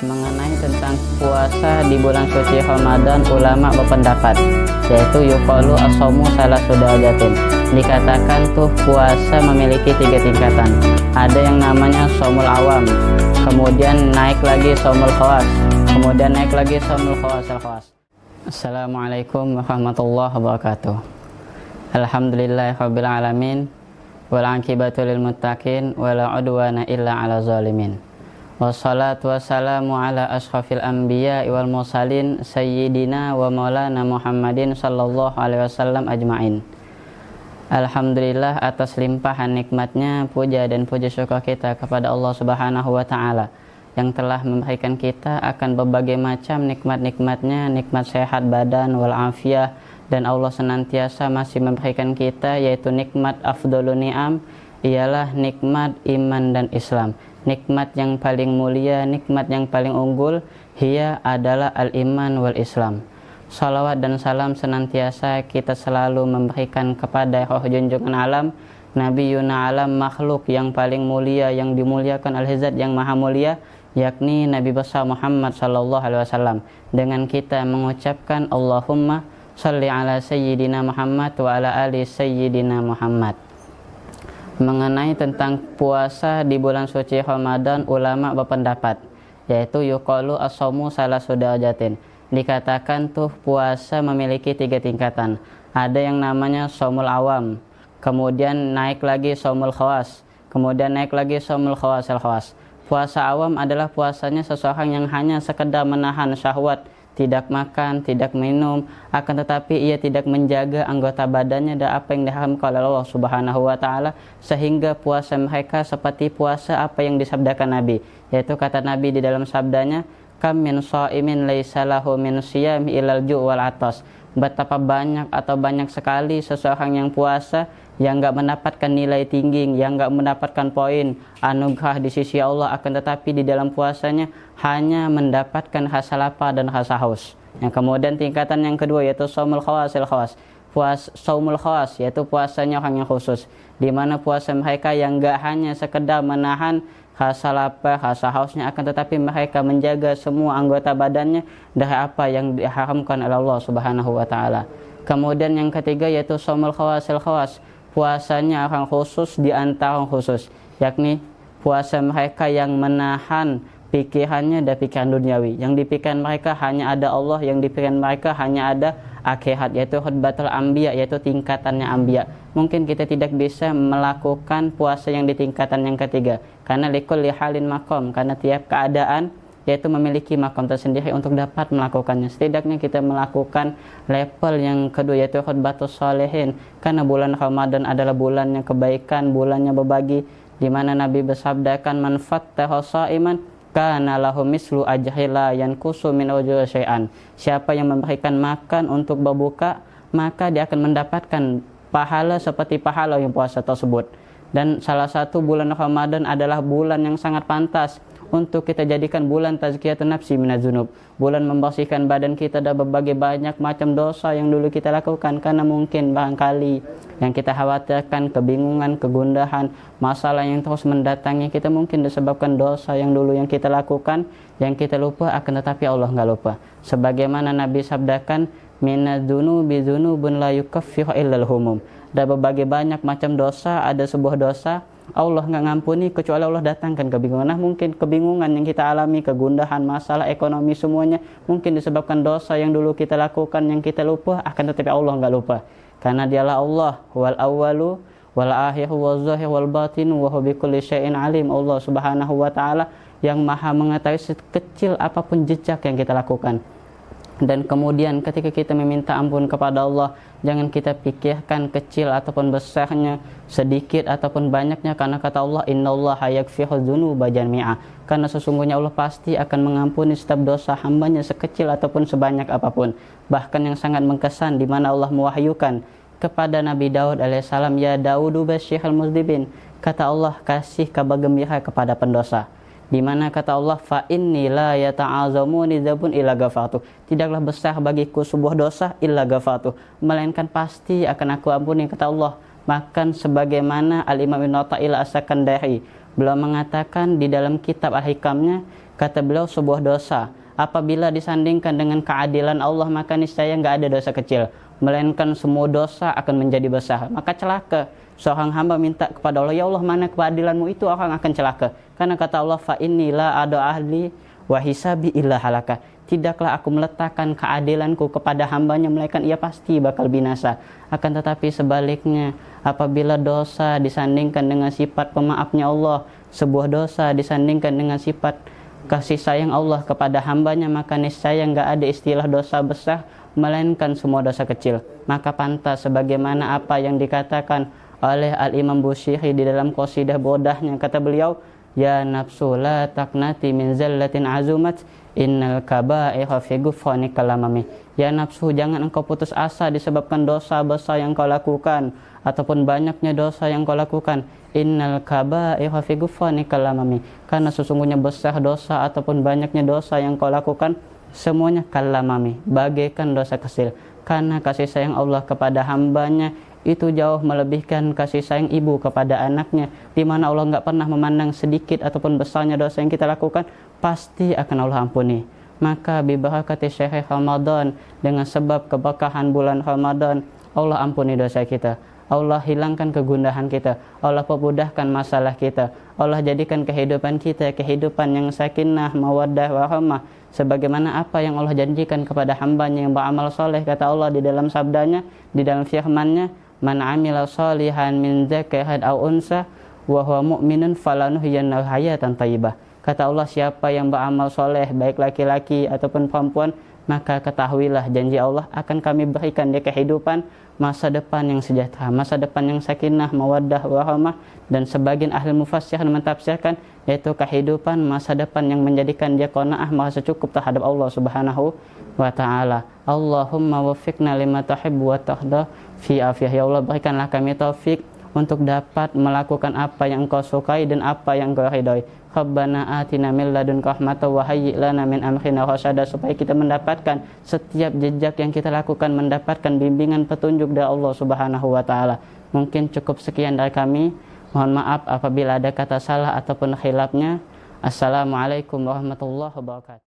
Mengenai tentang puasa di bulan suci Ramadan, ulama berpendapat yaitu yuqalu as-shaumu salasu darajatin. Dikatakan tuh puasa memiliki 3 tingkatan. Ada yang namanya shaumul awam, kemudian naik lagi shaumul khawas, kemudian naik lagi shaumul khawas. Assalamualaikum warahmatullahi wabarakatuh. Alhamdulillahirabbil alamin wal aqibatu lil muttaqin wala udwana illa 'alal zalimin. Wassalatu wassalamu ala ashrafil anbiya wal mursalin sayyidina wa maulana Muhammadin sallallahu alaihi wasallam ajma'in. Alhamdulillah atas limpahan nikmatnya, puja dan puji syukur kita kepada Allah Subhanahu wa taala yang telah memberikan kita akan berbagai macam nikmat-nikmatnya, nikmat sehat badan wal afiyah, dan Allah senantiasa masih memberikan kita yaitu nikmat afdhalun ni'am, ialah nikmat iman dan Islam. Nikmat yang paling mulia, nikmat yang paling unggul, hiya adalah al-iman wal Islam. Salawat dan salam senantiasa kita selalu memberikan kepada roh junjungan alam, Nabi Yuna alam, makhluk yang paling mulia, yang dimuliakan al-Hizat yang maha mulia, yakni Nabi besar Muhammad sallallahu alaihi wasallam. Dengan kita mengucapkan Allahumma salli ala sayyidina Muhammad wa ala ali sayyidina Muhammad. Mengenai tentang puasa di bulan suci Ramadan, ulama berpendapat yaitu yuqalu as-shaumu salasu darajatin. Dikatakan tuh puasa memiliki 3 tingkatan. Ada yang namanya shaumul awam, kemudian naik lagi shaumul khawas, kemudian naik lagi shaumul khawas. Puasa awam adalah puasanya seseorang yang hanya sekedar menahan syahwat, tidak makan, tidak minum, akan tetapi ia tidak menjaga anggota badannya dan apa yang diharamkan oleh Allah Subhanahu wa taala, sehingga puasa mereka seperti puasa apa yang disabdakan Nabi, yaitu kata Nabi di dalam sabdanya, kam min shaimin laisa lahu min siyami ilal ju' wal atas. Betapa banyak atau banyak sekali seseorang yang puasa yang enggak mendapatkan nilai tinggi, yang enggak mendapatkan poin anugerah di sisi Allah, akan tetapi di dalam puasanya hanya mendapatkan rasa lapar dan rasa haus. Yang kemudian tingkatan yang kedua yaitu shaumul khawasil khawas. Shaumul khawas yaitu puasanya orang yang khusus, di mana puasa mereka yang enggak hanya sekedar menahan rasa lapar, rasa hausnya, akan tetapi mereka menjaga semua anggota badannya dari apa yang diharamkan oleh Allah Subhanahu wa taala. Kemudian yang ketiga yaitu shaumul khawasil khawas. Puasanya orang khusus di antara orang khusus, yakni puasa mereka yang menahan pikirannya dan pikiran duniawi. Yang dipikiran mereka hanya ada Allah, yang dipikiran mereka hanya ada akhirat, yaitu khutbatul anbiya, yaitu tingkatannya anbiya. Mungkin kita tidak bisa melakukan puasa yang di tingkatan yang ketiga karena likulli halin maqam, karena tiap keadaan yaitu memiliki makom tersendiri untuk dapat melakukannya. Setidaknya kita melakukan level yang kedua yaitu khutbatus sholihin, karena bulan Ramadan adalah bulannya kebaikan, bulannya berbagi, di mana Nabi bersabdakan man fattaha shaiman kana lahu mislu ajhila yanqusu min ujuri syai'an. Siapa yang memberikan makan untuk berbuka, maka dia akan mendapatkan pahala seperti pahala yang puasa tersebut. Dan salah satu bulan Ramadan adalah bulan yang sangat pantas untuk kita jadikan bulan tazkiyatun nafsi minaz dzunub, bulan membersihkan badan kita dari berbagai banyak macam dosa yang dulu kita lakukan, karena mungkin barangkali yang kita khawatirkan, kebingungan, kegundahan, masalah yang terus mendatangi kita mungkin disebabkan dosa yang dulu yang kita lakukan, yang kita lupa, akan tetapi Allah enggak lupa. Sebagaimana Nabi sabdakan, minaz dzunubi dzunubun la yukaffiru illal humum. Ada berbagai banyak macam dosa, ada sebuah dosa Allah nggak ngampuni kecuali Allah datangkan kebingungan. Nah, mungkin kebingungan yang kita alami, kegundahan, masalah ekonomi, semuanya mungkin disebabkan dosa yang dulu kita lakukan, yang kita lupa, akan tetapi Allah nggak lupa, karena dialah Allah wal awwalu wal akhiru wal zahir wal batin wa huwa bikulli syai'in alim. Allah Subhanahu wa taala yang maha mengetahui sekecil apapun jejak yang kita lakukan. Dan kemudian ketika kita meminta ampun kepada Allah, jangan kita pikirkan kecil ataupun besarnya, sedikit ataupun banyaknya, karena kata Allah innallaha yaghfiru dzunuba jami'a, karena sesungguhnya Allah pasti akan mengampuni setiap dosa hambanya sekecil ataupun sebanyak apapun. Bahkan yang sangat mengkesan di mana Allah mewahyukan kepada Nabi Daud alaihissalam, ya Daudu basyiril muzdibin, kata Allah kasih kabar gembira kepada pendosa, di mana kata Allah fa inni la yata'azamuni dzabun illa ghafartu, tidaklah besar bagiku sebuah dosa illa ghafartu, melainkan pasti akan aku ampuni, kata Allah. Makan sebagaimana Al-Imam Ibnu Athaillah As-Sakandari beliau mengatakan di dalam kitab Al-Hikamnya, Kata beliau, sebuah dosa apabila disandingkan dengan keadilan Allah maka niscaya nggak ada dosa kecil, melainkan semua dosa akan menjadi besar. Maka celaka seorang hamba minta kepada Allah, ya Allah, mana keadilanmu, itu orang akan celaka. Karena kata Allah, fa inni la adu ahli wa hisabi illa halaka. Tidaklah aku meletakkan keadilanku kepada hambanya melainkan ia pasti bakal binasa. Akan tetapi sebaliknya, apabila dosa disandingkan dengan sifat pemaafnya Allah, sebuah dosa disandingkan dengan sifat kasih sayang Allah kepada hambanya, maka niscaya nggak ada istilah dosa besar, melainkan semua dosa kecil. Maka pantas sebagaimana apa yang dikatakan oleh Al-Imam Busiri di dalam qasidah bodahnya. Kata beliau, ya nafsu la taqnati min zallatin azumat, innal kaba'ira fi ghufrani kalamami. Ya nafsu, jangan engkau putus asa disebabkan dosa besar yang kau lakukan ataupun banyaknya dosa yang kau lakukan. Innal kaba'ira fi ghufrani kalamami. Karena sesungguhnya besar dosa ataupun banyaknya dosa yang kau lakukan, semuanya kalamami, bagaikan dosa kecil. Karena kasih sayang Allah kepada hambanya itu jauh melebihkan kasih sayang ibu kepada anaknya, di mana Allah nggak pernah memandang sedikit ataupun besarnya dosa yang kita lakukan, pasti akan Allah ampuni. Maka bibarakati syahr Ramadan, dengan sebab keberkahan bulan Ramadan, Allah ampuni dosa kita, Allah hilangkan kegundahan kita, Allah permudahkan masalah kita, Allah jadikan kehidupan kita kehidupan yang sakinah, mawaddah, warahmah, sebagaimana apa yang Allah janjikan kepada hambanya yang beramal soleh. Kata Allah di dalam sabdanya, di dalam firman-Nya, man amila salihan min dzakarin aw unsa wa huwa mu'minun falanuhyiyannahu hayatan thayyibah. Kata Allah, siapa yang beramal soleh, baik laki-laki ataupun perempuan, maka ketahuilah janji Allah akan kami berikan dia kehidupan masa depan yang sejahtera, masa depan yang sakinah, mawaddah, warahmah. Dan sebagian ahli mufassir mentafsirkan yaitu kehidupan masa depan yang menjadikan dia qanaah, merasa cukup terhadap Allah Subhanahu wa ta'ala. Allahumma waffiqna lima tuhibbu wa tarda fi afiyah. Ya Allah, berikanlah kami taufik untuk dapat melakukan apa yang Engkau sukai dan apa yang Engkau ridhoi. Rabbana atina min ladunka rahmatan wa hayyi' lana min amrina rasyada, supaya kita mendapatkan setiap jejak yang kita lakukan, mendapatkan bimbingan petunjuk dari Allah Subhanahu wa taala. Mungkin cukup sekian dari kami. Mohon maaf apabila ada kata salah ataupun khilafnya. Assalamualaikum warahmatullahi wabarakatuh.